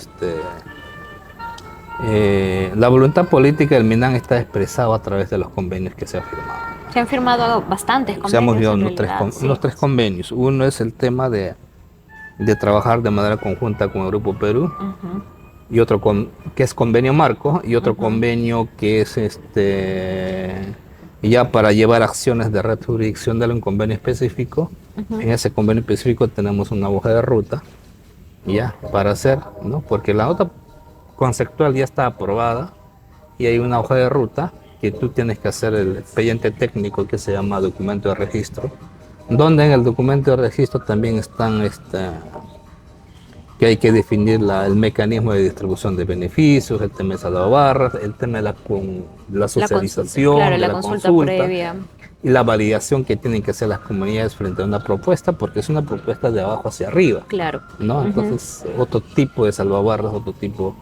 la voluntad política del MINAM está expresada a través de los convenios que se han firmado. Se han firmado bastantes Se han convenios. firmado en unos realidad, sí. tres convenios. Uno es el tema de trabajar de manera conjunta con el Grupo Perú, Ujú. y otro que es convenio marco, y otro convenio que es ya para llevar acciones de red jurisdiccional, un convenio específico. En ese convenio específico tenemos una hoja de ruta ya para hacer, ¿no? Porque la nota conceptual ya está aprobada y hay una hoja de ruta que tú tienes que hacer el expediente técnico, que se llama documento de registro, donde en el documento de registro también están que hay que definir el mecanismo de distribución de beneficios, el tema de salvabarras, el tema de la socialización, Claro, de la la consulta consulta previa. y la validación que tienen que hacer las comunidades frente a una propuesta, porque es una propuesta de abajo hacia arriba, Claro. ¿no? Entonces, otro tipo de salvaguardas, otro tipo,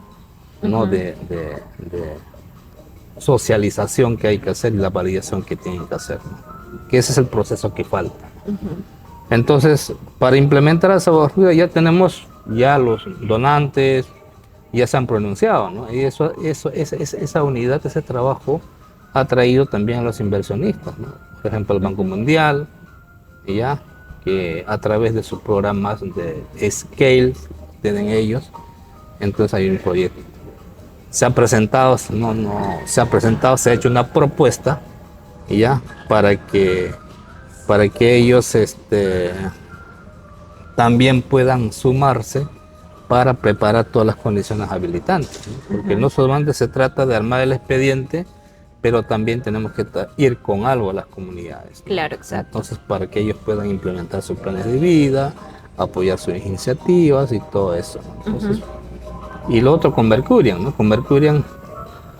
¿no? de socialización que hay que hacer y la validación que tienen que hacer, ¿no? Que ese es el proceso que falta. Entonces, para implementar esa salvaguarda ya tenemos ya los donantes, ya se han pronunciado, ¿no? Y esa unidad, ese trabajo ha traído también a los inversionistas, ¿no? Por ejemplo, el Banco Mundial, y ya, que a través de sus programas de Scale tienen ellos, entonces hay un proyecto. Se ha presentado, se ha hecho una propuesta ya para que ellos también puedan sumarse para preparar todas las condiciones habilitantes, ¿no? Porque no solamente se trata de armar el expediente, pero también tenemos que ir con algo a las comunidades, ¿no? Claro, exacto. Entonces, para que ellos puedan implementar sus planes de vida, apoyar sus iniciativas y todo eso, ¿no? Entonces, y lo otro con Mercurian, ¿no? Con Mercurian,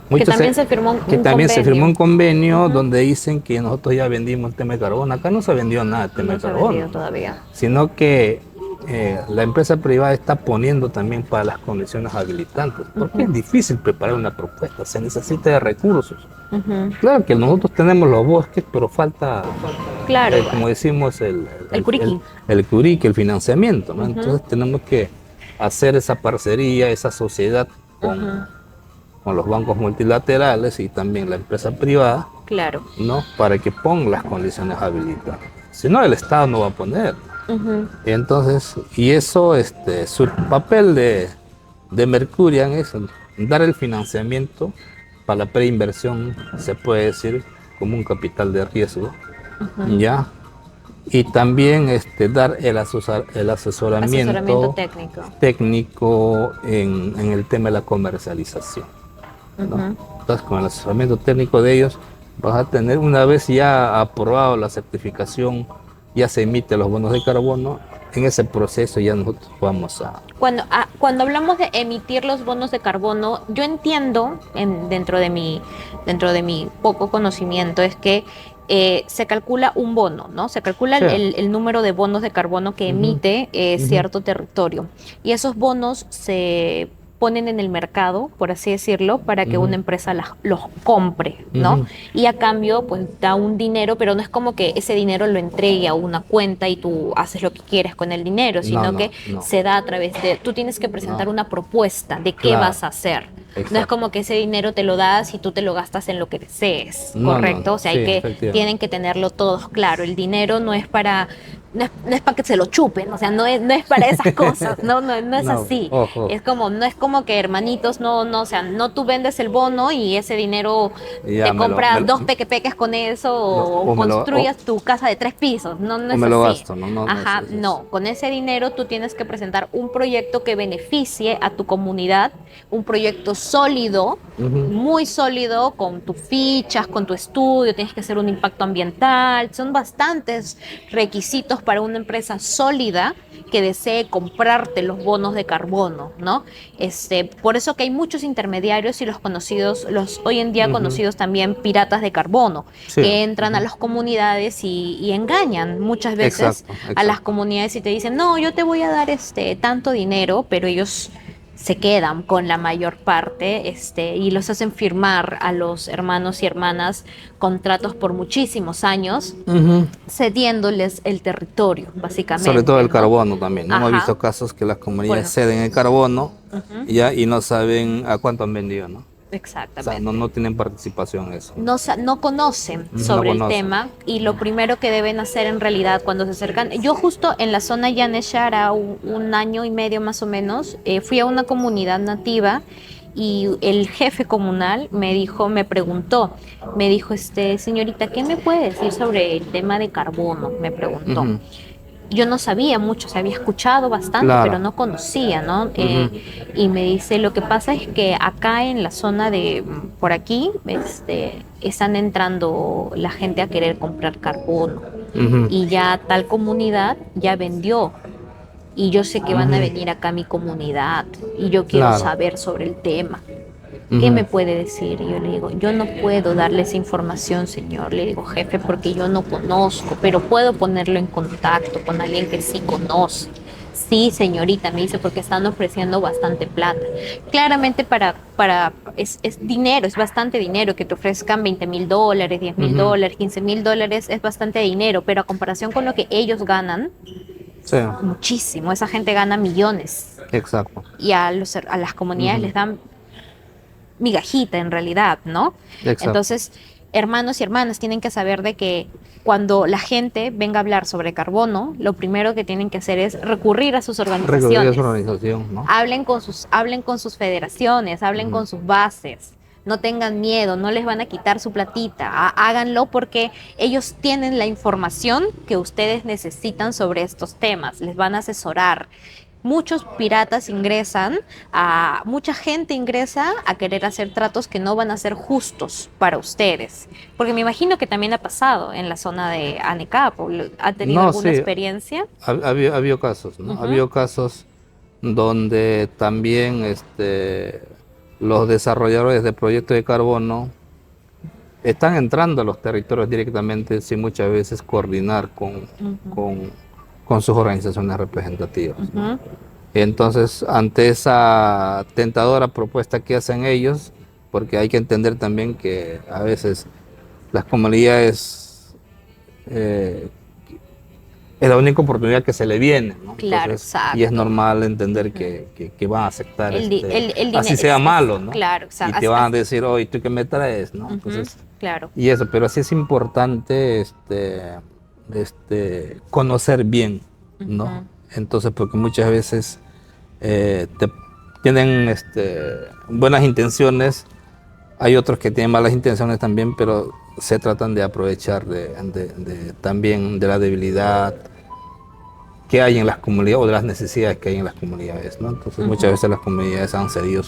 Que también se firmó un convenio donde dicen que nosotros ya vendimos el tema de carbono. Acá no se vendió nada el tema de carbono, todavía. Sino que la empresa privada está poniendo también para las condiciones habilitantes, porque es difícil preparar una propuesta, se necesita de recursos. Claro que nosotros tenemos los bosques, pero falta, claro, como decimos, el curiqui, el financiamiento, ¿no? Entonces tenemos que hacer esa parcería, esa sociedad con los bancos multilaterales y también la empresa privada, claro, ¿no? Para que pongan las condiciones habilitantes. Si no, el Estado no va a poner. Entonces, y eso, su papel de Mercurian es dar el financiamiento para la preinversión, se puede decir, como un capital de riesgo, ¿ya? Y también dar el asesoramiento técnico en el tema de la comercialización, ¿no? Entonces, con el asesoramiento técnico de ellos, vas a tener, una vez ya aprobado la certificación, ya se emiten los bonos de carbono, en ese proceso ya nosotros vamos a... Cuando hablamos de emitir los bonos de carbono, yo entiendo, dentro de mi poco conocimiento, es que se calcula un bono, ¿no? Se calcula el número de bonos de carbono que emite cierto territorio. Y esos bonos se ponen en el mercado, por así decirlo, para que una empresa los compre, ¿no? Y a cambio, pues da un dinero, pero no es como que ese dinero lo entregue a una cuenta y tú haces lo que quieres con el dinero, sino que se da a través de... Tú tienes que presentar una propuesta de qué vas a hacer. Exacto. No es como que ese dinero te lo das y tú te lo gastas en lo que desees, ¿correcto? O sea, tienen que tenerlo todos claro. El dinero no es para... No es para que se lo chupen, o sea, no es para esas cosas, no es así. Es como, no es como que hermanitos, o sea, no tú vendes el bono y ese dinero te compras dos pequepeques con eso o construyas tu casa de 3 pisos, no es me así. Lo gasto, no, con ese dinero tú tienes que presentar un proyecto que beneficie a tu comunidad, un proyecto sólido, muy sólido, con tus fichas, con tu estudio, tienes que hacer un impacto ambiental, son bastantes requisitos para una empresa sólida que desee comprarte los bonos de carbono, ¿no? Por eso que hay muchos intermediarios y los conocidos, los hoy en día conocidos también piratas de carbono, que entran a las comunidades y engañan muchas veces a las comunidades y te dicen, no, yo te voy a dar tanto dinero, pero ellos se quedan con la mayor parte y los hacen firmar a los hermanos y hermanas contratos por muchísimos años, cediéndoles el territorio, básicamente. Sobre todo el carbono también, ¿no? Hemos visto casos que las comunidades ceden el carbono y no saben a cuánto han vendido, ¿no? Exactamente. O sea, no tienen participación en eso. No conocen sobre el tema, y lo primero que deben hacer en realidad cuando se acercan, yo justo en la zona Yaneshar hará un año y medio más o menos, fui a una comunidad nativa y el jefe comunal me preguntó, señorita, ¿qué me puede decir sobre el tema de carbono? Me preguntó. Yo no sabía mucho, se había escuchado bastante, pero no conocía, ¿no? Y me dice, lo que pasa es que acá en la zona de por aquí, están entrando la gente a querer comprar carbono. Y ya tal comunidad ya vendió. Y yo sé que van a venir acá a mi comunidad y yo quiero saber sobre el tema. ¿Qué me puede decir? Y yo le digo, yo no puedo darle esa información, señor. Le digo, jefe, porque yo no conozco, pero puedo ponerlo en contacto con alguien que sí conoce. Sí, señorita, me dice, porque están ofreciendo bastante plata. Claramente es dinero, es bastante dinero que te ofrezcan $20,000, $10,000, $15,000, es bastante dinero, pero a comparación con lo que ellos ganan, muchísimo. Esa gente gana millones. Exacto. Y a las comunidades les dan migajita en realidad, ¿no? Exacto. Entonces, hermanos y hermanas tienen que saber de que cuando la gente venga a hablar sobre carbono, lo primero que tienen que hacer es recurrir a sus Recurrir a organizaciones. su organización, ¿no? Hablen con sus federaciones, hablen con sus bases. No tengan miedo, no les van a quitar su platita. Háganlo porque ellos tienen la información que ustedes necesitan sobre estos temas. Les van a asesorar. Muchos piratas mucha gente ingresa a querer hacer tratos que no van a ser justos para ustedes. Porque me imagino que también ha pasado en la zona de Anecap. ¿Ha tenido No, alguna sí. experiencia? Ha habido casos, ¿no? Ha habido casos donde también los desarrolladores de proyectos de carbono están entrando a los territorios directamente sin muchas veces coordinar con sus organizaciones representativas, ¿no? Entonces, ante esa tentadora propuesta que hacen ellos, porque hay que entender también que a veces las comunidades es la única oportunidad que se le viene, ¿no? Claro, Entonces, exacto. y es normal entender que van a aceptar El dinero, así sea malo, ¿no? Claro, Y exacto. te van a decir, oye, ¿tú qué me traes? ¿no? Entonces, Claro. y eso, pero sí es importante conocer bien, ¿no? Entonces, porque muchas veces tienen buenas intenciones, hay otros que tienen malas intenciones también, pero se tratan de aprovechar también de la debilidad que hay en las comunidades o de las necesidades que hay en las comunidades, ¿no? Entonces muchas veces las comunidades han cedido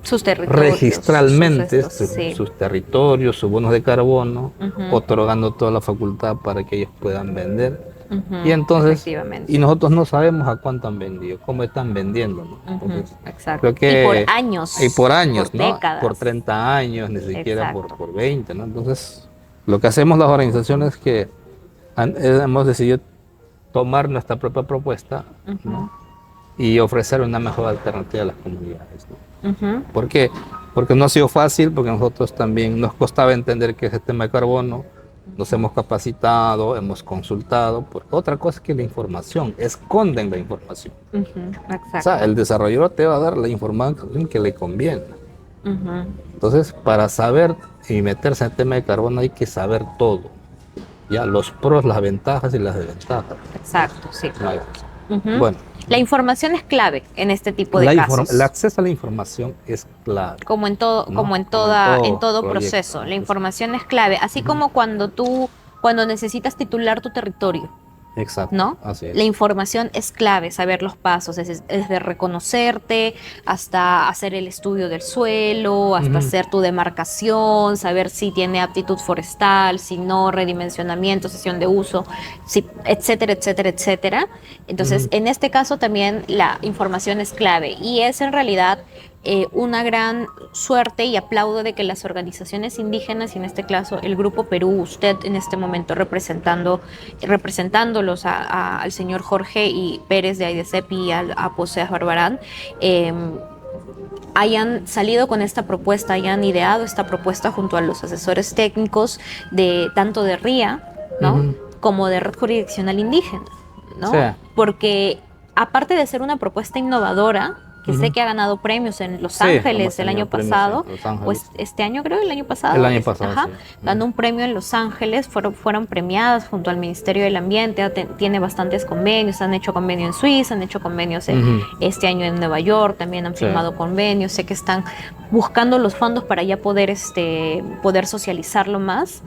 sus territorios, registralmente sí. sus territorios, sus bonos de carbono, otorgando toda la facultad para que ellos puedan vender. Y entonces, y nosotros no sabemos a cuánto han vendido, cómo están vendiendo, ¿no? Entonces, exacto. creo que, y por años. Y por años, por ¿no? décadas. Por 30 años, ni siquiera por 20, ¿no? Entonces, lo que hacemos las organizaciones es que hemos decidido tomar nuestra propia propuesta, ¿no? Y ofrecer una mejor alternativa a las comunidades, ¿no? ¿Por qué? Porque no ha sido fácil, porque nosotros también nos costaba entender que ese tema de carbono, nos hemos capacitado, hemos consultado, porque otra cosa es que la información, esconden la información. Exacto. O sea, el desarrollador te va a dar la información que le conviene. Entonces, para saber y meterse en el tema de carbono hay que saber todo. Ya, los pros, las ventajas y las desventajas. Exacto, sí. Bueno. La información es clave en este tipo de casos. El acceso a la información es clave. Como en todo, ¿no? como en todo proyecto, proceso. La información es clave. Así como cuando necesitas titular tu territorio. Exacto. ¿No? Así es. La información es clave, saber los pasos, desde reconocerte hasta hacer el estudio del suelo, hasta hacer tu demarcación, saber si tiene aptitud forestal, si no, redimensionamiento, cesión de uso, etcétera, etcétera, etcétera. Entonces, en este caso también la información es clave y es en realidad una gran suerte y aplaudo de que las organizaciones indígenas, y en este caso el Grupo Perú, usted en este momento representándolos al señor Jorge y Pérez de AIDESEP y a Poseas Barbarán, hayan salido con esta propuesta, hayan ideado esta propuesta junto a los asesores técnicos de tanto de RIA, ¿no? como de Red Jurisdiccional Indígena, ¿no? Sí. Porque aparte de ser una propuesta innovadora, que sé que ha ganado premios en Los Ángeles el año pasado, pues este año creo, el año pasado. El año pasado, sí. Ganó un premio en Los Ángeles, fueron premiadas junto al Ministerio del Ambiente, tiene bastantes convenios, han hecho convenio en Suiza, han hecho convenios este año en Nueva York, también han firmado convenios, sé que están buscando los fondos para ya poder socializarlo más,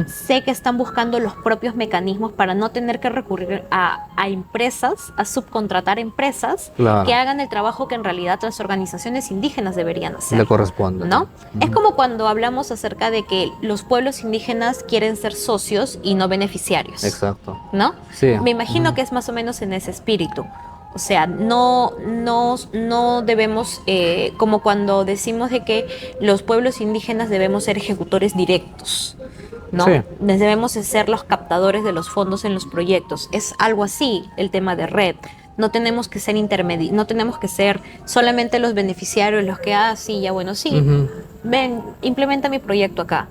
sé que están buscando los propios mecanismos para no tener que recurrir a empresas, a subcontratar empresas que hagan el trabajo que en realidad las organizaciones indígenas deberían hacer. Le corresponde, ¿no? Es como cuando hablamos acerca de que los pueblos indígenas quieren ser socios y no beneficiarios. Exacto. ¿No? Sí. Me imagino que es más o menos en ese espíritu. O sea, no debemos, como cuando decimos de que los pueblos indígenas debemos ser ejecutores directos, ¿no? Sí. Debemos ser los captadores de los fondos en los proyectos. Es algo así el tema de red. No tenemos que ser intermediarios, no tenemos que ser solamente los beneficiarios, los que, sí, ya bueno, sí, ven, implementa mi proyecto acá,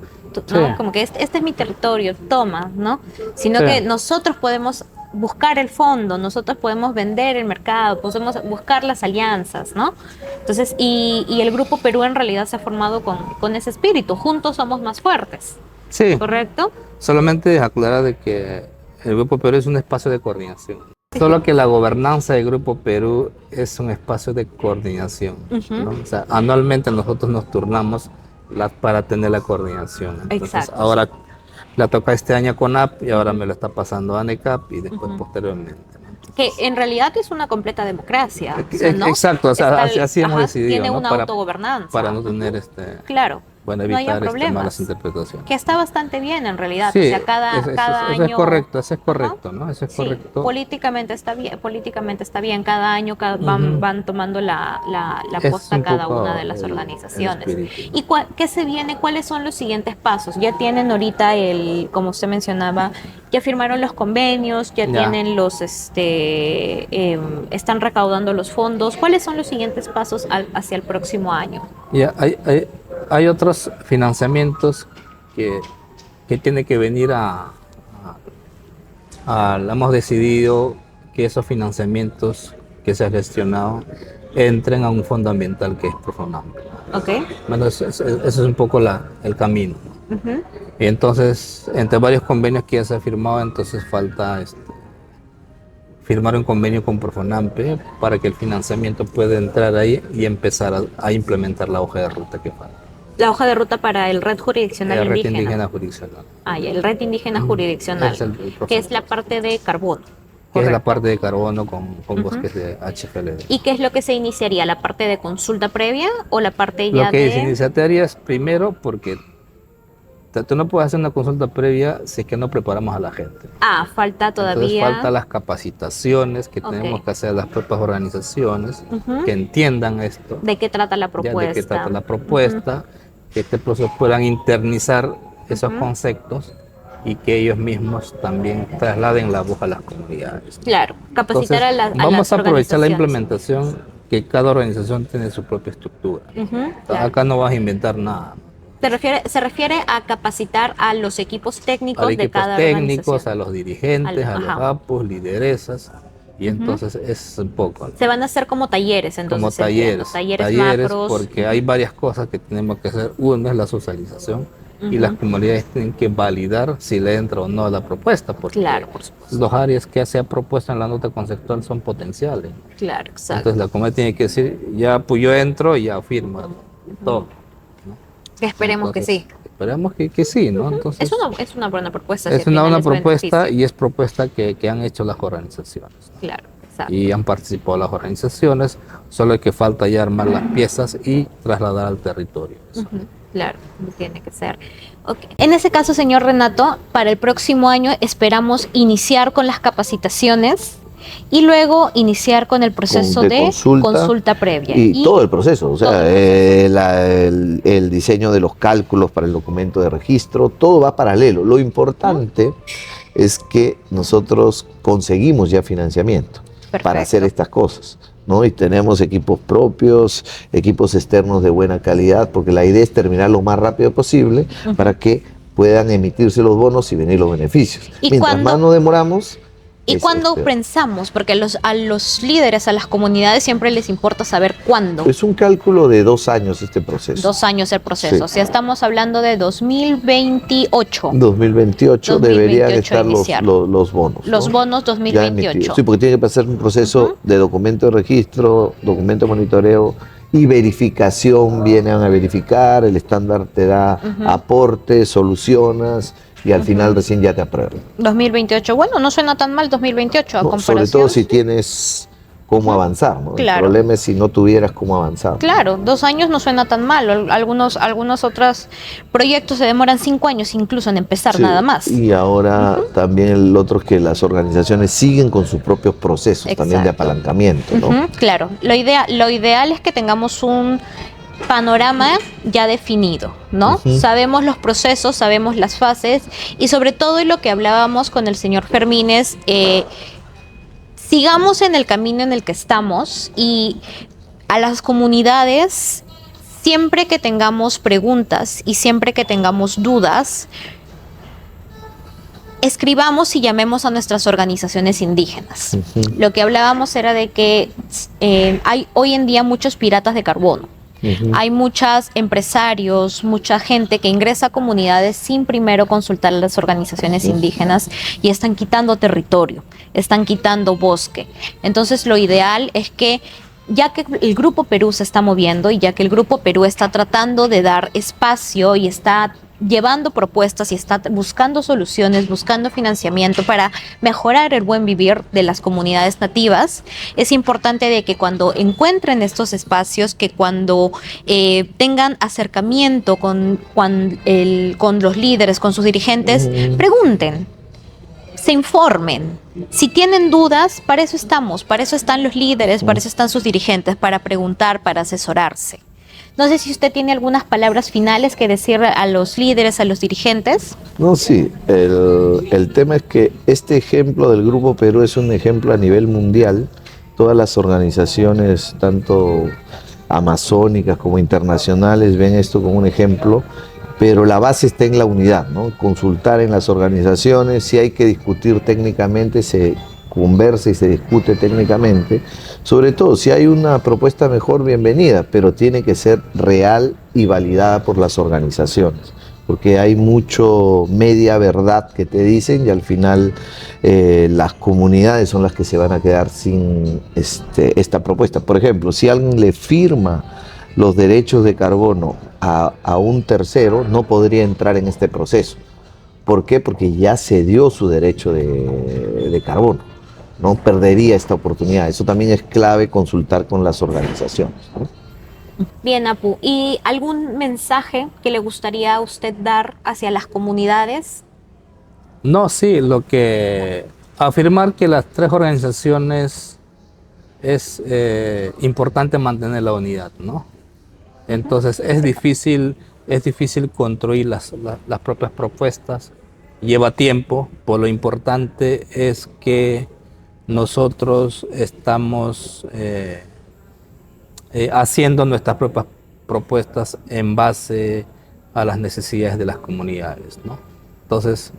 ¿no? Como que este es mi territorio, toma, ¿no? Sino que nosotros podemos buscar el fondo, nosotros podemos vender el mercado, podemos buscar las alianzas, ¿no? Entonces, y el Grupo Perú en realidad se ha formado con ese espíritu, juntos somos más fuertes, Sí, ¿correcto? solamente aclarar de que el Grupo Perú es un espacio de coordinación. Solo que la gobernanza del Grupo Perú es un espacio de coordinación, ¿no? O sea, anualmente nosotros nos turnamos para tener la coordinación. Entonces, Exacto. ahora la toca este año a CONAP y ahora me lo está pasando a ANECAP y después posteriormente, ¿no? Que en realidad es una completa democracia, o sea, ¿no? Exacto, o sea, así hemos Ajá, decidido, tiene ¿no? una autogobernanza. Para no tener Claro. bueno, No haya evitar problemas. malas interpretaciones. Que está bastante bien en realidad, Sí, o sea, cada eso año... es correcto, eso es Ajá. correcto, ¿no? Eso es Sí, correcto. políticamente está bien, cada año van tomando la Es posta un cada poco una de las el organizaciones. espíritu. ¿Y qué se viene? ¿Cuáles son los siguientes pasos? Ya tienen ahorita como usted mencionaba, ya firmaron los convenios, ya Ya. tienen están recaudando los fondos. ¿Cuáles son los siguientes pasos hacia el próximo año? Ya, hay otros financiamientos que tienen que venir hemos decidido que esos financiamientos que se han gestionado entren a un fondo ambiental que es Profonam. ¿Ok? Bueno, eso es un poco el camino. Ujú. Y entonces, entre varios convenios que ya se ha firmado, entonces falta firmar un convenio con Profonampe para que el financiamiento pueda entrar ahí y empezar a implementar la hoja de ruta que falta. La hoja de ruta para el Red Jurisdiccional La red Indígena. indígena jurisdiccional. Ah, ya, el Red Indígena Jurisdiccional, Es el que es la parte de carbono. Que es la Correcto. parte de carbono con bosques de HFLD. ¿Y qué es lo que se iniciaría? ¿La parte de consulta previa o la parte Lo ya que se de...? iniciaría es primero porque tú no puedes hacer una consulta previa si es que no preparamos a la gente. Ah, falta Entonces todavía... falta las capacitaciones que Ok. tenemos que hacer a las propias organizaciones Ujú. que entiendan esto, ¿De qué trata la ya propuesta? de qué trata la propuesta, que este proceso puedan internizar esos conceptos y que ellos mismos también trasladen la voz a las comunidades. Claro, capacitar Entonces, a vamos las a aprovechar la organizaciones. implementación que cada organización tiene su propia estructura. Ujú, claro. Acá no vas a inventar nada. Se refiere a capacitar a los equipos técnicos A de equipos cada técnicos, organización. a los dirigentes, a los Ajá. APOS, lideresas, y entonces es un poco Se van a hacer como talleres, entonces. como entiendo. talleres, macros. porque hay varias cosas que tenemos que hacer. Uno es la socialización y las comunidades tienen que validar si le entra o no a la propuesta, porque Claro, por supuesto. los áreas que se ha propuesto en la nota conceptual son potenciales. Claro, exacto. Entonces la comunidad tiene que decir, ya pues yo entro y ya firmo todo. Esperemos que sí. Esperamos que sí, ¿no? Entonces, Es una buena propuesta. es si al una final buena les propuesta beneficia. y es propuesta que han hecho las organizaciones. Claro, exacto. Y han participado las organizaciones, solo que falta ya armar las piezas y trasladar al territorio. Ujú, claro, tiene que ser. Okay. En ese caso, señor Renato, para el próximo año esperamos iniciar con las capacitaciones y luego iniciar con el proceso De de consulta previa. Y todo el proceso, o todo sea, el diseño de los cálculos para el documento de registro, todo va paralelo. Lo importante es que nosotros conseguimos ya financiamiento para hacer estas cosas, ¿no? Y tenemos equipos propios, equipos externos de buena calidad, porque la idea es terminar lo más rápido posible para que puedan emitirse los bonos y venir los beneficios. ¿Y Mientras cuándo- más nos demoramos, ¿Y cuándo pensamos? Porque a los líderes, a las comunidades siempre les importa saber cuándo. es un cálculo de 2 años este proceso. 2 años el proceso. Sí. O sea, estamos hablando de 2028. 2028 deberían 2028 estar iniciar. los bonos. Los ¿no? bonos Ya 2028. emitidos. Sí, porque tiene que pasar un proceso de documento de registro, documento de monitoreo y verificación. Vienen a verificar, el estándar te da aportes, solucionas y al final recién ya te aprueban. 2028. Bueno, no suena tan mal 2028 a ¿No? comparación. Sobre todo si tienes cómo avanzar, ¿no? Claro. El problema es si no tuvieras cómo avanzar. Claro, 2 años no suena tan mal. Algunos otros proyectos se demoran 5 años incluso en empezar Sí, nada más. Y ahora también el otro es que las organizaciones siguen con sus propios procesos también de Exacto. apalancamiento, ¿no? Ujú, claro, lo ideal es que tengamos un panorama ya definido, ¿no? Sabemos los procesos, sabemos las fases y sobre todo y lo que hablábamos con el señor Fermínez, sigamos en el camino en el que estamos y a las comunidades, siempre que tengamos preguntas y siempre que tengamos dudas, escribamos y llamemos a nuestras organizaciones indígenas. Ujú. Lo que hablábamos era de que hay hoy en día muchos piratas de carbono. Ujú. Hay muchos empresarios, mucha gente que ingresa a comunidades sin primero consultar a las organizaciones indígenas y están quitando territorio, están quitando bosque. Entonces lo ideal es que, ya que el Grupo Perú se está moviendo y ya que el Grupo Perú está tratando de dar espacio y está llevando propuestas y está buscando soluciones, buscando financiamiento para mejorar el buen vivir de las comunidades nativas, es importante de que cuando encuentren estos espacios, que cuando tengan acercamiento con los líderes, con sus dirigentes, pregunten, se informen. Si tienen dudas, para eso estamos, para eso están los líderes, para eso están sus dirigentes, para preguntar, para asesorarse. No sé si usted tiene algunas palabras finales que decir a los líderes, a los dirigentes. No, sí, el tema es que este ejemplo del Grupo Perú es un ejemplo a nivel mundial. Todas las organizaciones, tanto amazónicas como internacionales, ven esto como un ejemplo, pero la base está en la unidad, ¿no? Consultar en las organizaciones, si hay que discutir técnicamente, se conversa y se discute técnicamente. Sobre todo, si hay una propuesta mejor, bienvenida, pero tiene que ser real y validada por las organizaciones, porque hay mucho media verdad que te dicen y al final las comunidades son las que se van a quedar sin esta propuesta. Por ejemplo, si alguien le firma los derechos de carbono a un tercero, no podría entrar en este proceso. ¿Por qué? Porque ya se dio su derecho de carbono. No perdería esta oportunidad. Eso también es clave, consultar con las organizaciones, ¿no? Bien, Apu. ¿Y algún mensaje que le gustaría a usted dar hacia las comunidades? No, sí, afirmar que las tres organizaciones es importante mantener la unidad, ¿no? Entonces es difícil construir las propias propuestas, lleva tiempo, por lo importante es que nosotros estamos haciendo nuestras propias propuestas en base a las necesidades de las comunidades, ¿no? Entonces,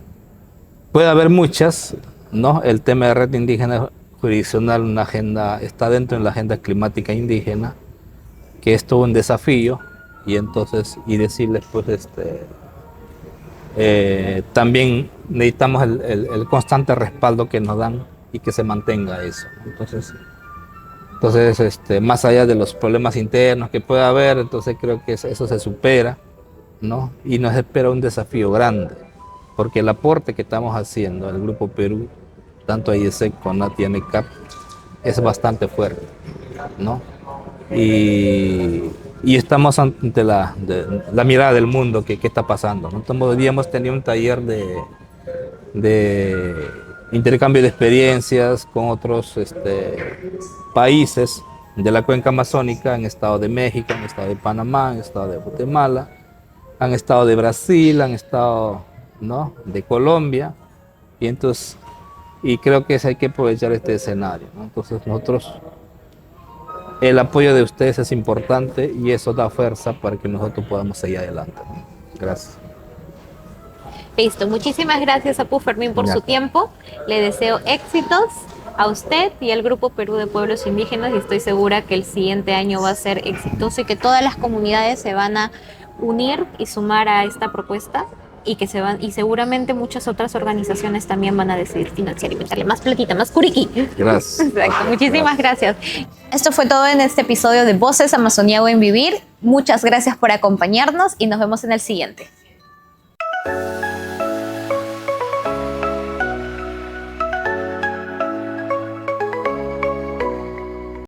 puede haber muchas, ¿no? El tema de red indígena jurisdiccional, está dentro de la agenda climática indígena, que es todo un desafío, y decirles, pues, también necesitamos el constante respaldo que nos dan y que se mantenga eso, ¿no? Entonces, más allá de los problemas internos que pueda haber, entonces creo que eso se supera, ¿no? Y nos espera un desafío grande, porque el aporte que estamos haciendo al Grupo Perú, tanto a IESEC, CONAT y ANECAP, es bastante fuerte, ¿no? Y estamos ante la mirada del mundo que está pasando, ¿no? Hoy día hemos tenido un taller de intercambio de experiencias con otros países de la cuenca amazónica. Han estado de México, han estado de Panamá, han estado de Guatemala, han estado de Brasil, han estado, ¿no?, de Colombia, y creo que hay que aprovechar este escenario, ¿no? Entonces el apoyo de ustedes es importante y eso da fuerza para que nosotros podamos seguir adelante, ¿no? Gracias. Listo, muchísimas gracias, Apu Fermín, por su tiempo. Le deseo éxitos a usted y al Grupo Perú de Pueblos Indígenas, y estoy segura que el siguiente año va a ser exitoso y que todas las comunidades se van a unir y sumar a esta propuesta, y seguramente muchas otras organizaciones también van a decidir financiar y meterle más platita, más curiqui. Gracias. Exacto, muchísimas gracias. Esto fue todo en este episodio de Voces Amazonía Buen Vivir. Muchas gracias por acompañarnos y nos vemos en el siguiente.